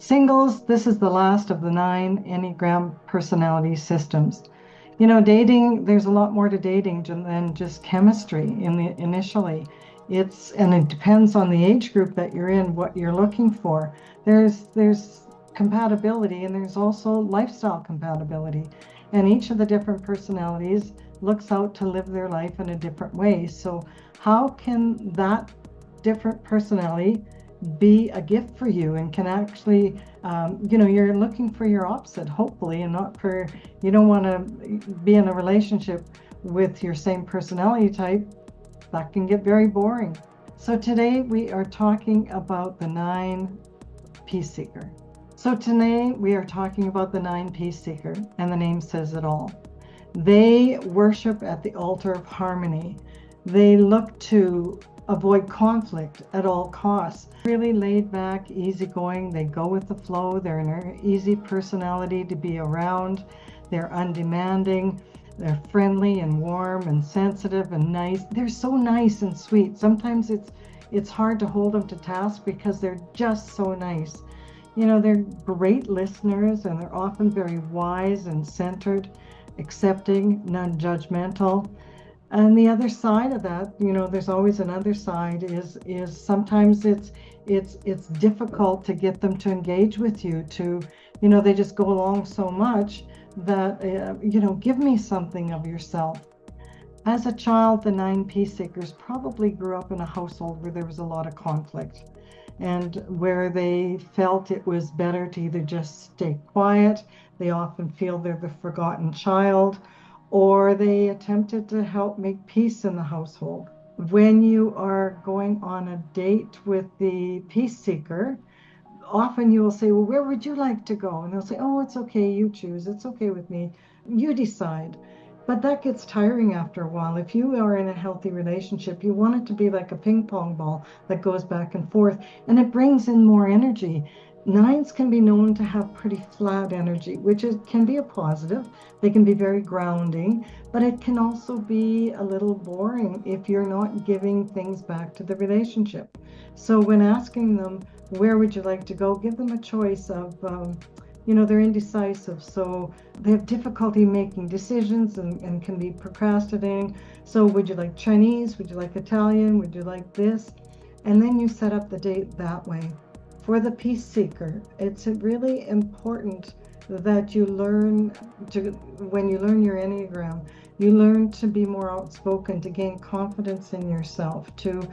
Singles, this is the last of the 9 Enneagram personality systems. Dating, there's a lot more to dating than just chemistry initially. And it depends on the age group that you're in, what you're looking for. There's compatibility, and there's also lifestyle compatibility. And each of the different personalities looks out to live their life in a different way. So how can that different personality be a gift for you, and can actually, you're looking for your opposite, hopefully, and not for, you don't want to be in a relationship with your same personality type. That can get very boring. So today we are talking about the 9 Peace Seeker. So today we are talking about the 9 Peace Seeker, and the name says it all. They worship at the altar of harmony. They look to avoid conflict at all costs. Really laid back, easygoing. They go with the flow. They're an easy personality to be around. They're undemanding. They're friendly and warm and sensitive and nice. They're so nice and sweet. Sometimes it's hard to hold them to task because they're just so nice. They're great listeners, and they're often very wise and centered, accepting, non-judgmental. And the other side of that, there's always another side, is sometimes it's difficult to get them to engage with you, they just go along so much that, give me something of yourself. As a child, the 9 Peace Seekers probably grew up in a household where there was a lot of conflict, and where they felt it was better to either just stay quiet. They often feel they're the forgotten child, or they attempted to help make peace in the household. When you are going on a date with the peace seeker, often you will say, well, where would you like to go? And they'll say, oh, it's okay, you choose. It's okay with me. You decide. But that gets tiring after a while. If you are in a healthy relationship, you want it to be like a ping pong ball that goes back and forth, and it brings in more energy. 9s can be known to have pretty flat energy, which can be a positive. They can be very grounding, but it can also be a little boring if you're not giving things back to the relationship. So when asking them, where would you like to go, give them a choice of, they're indecisive, so they have difficulty making decisions and can be procrastinating. So would you like Chinese? Would you like Italian? Would you like this? And then you set up the date that way. For the peace seeker, it's really important that you learn to, when you learn your Enneagram, you learn to be more outspoken, to gain confidence in yourself, to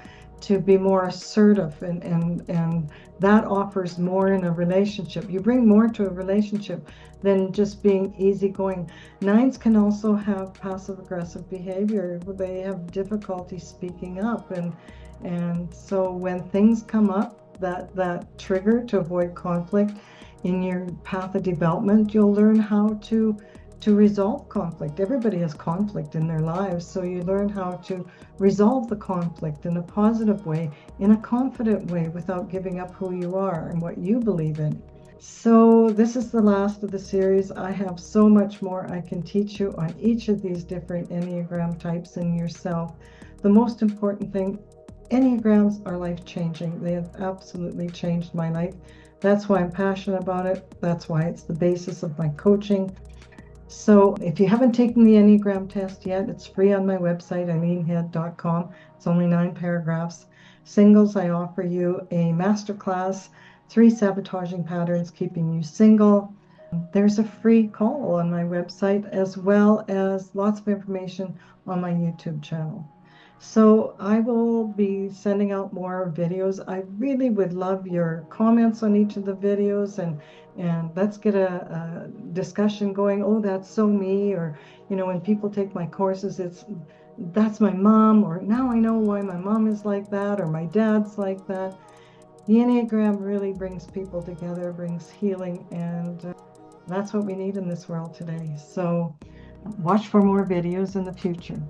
be more assertive, and that offers more in a relationship. You bring more to a relationship than just being easygoing. 9s can also have passive aggressive behavior. They have difficulty speaking up, and so when things come up that trigger to avoid conflict in your path of development, you'll learn how to resolve conflict. Everybody has conflict in their lives, so you learn how to resolve the conflict in a positive way, in a confident way, without giving up who you are and what you believe in. So this is the last of the series. I have so much more I can teach you on each of these different Enneagram types in yourself. The most important thing, Enneagrams are life-changing. They have absolutely changed my life. That's why I'm passionate about it. That's why it's the basis of my coaching. So if you haven't taken the Enneagram test yet, it's free on my website, eileenhead.com. It's only 9 paragraphs. Singles, I offer you a masterclass, 3 sabotaging patterns keeping you single. There's a free call on my website, as well as lots of information on my YouTube channel. So I will be sending out more videos. I really would love your comments on each of the videos, and let's get a discussion going. Oh, that's so me. Or, when people take my courses, that's my mom, or now I know why my mom is like that, or my dad's like that. The Enneagram really brings people together, brings healing, and that's what we need in this world today. So watch for more videos in the future.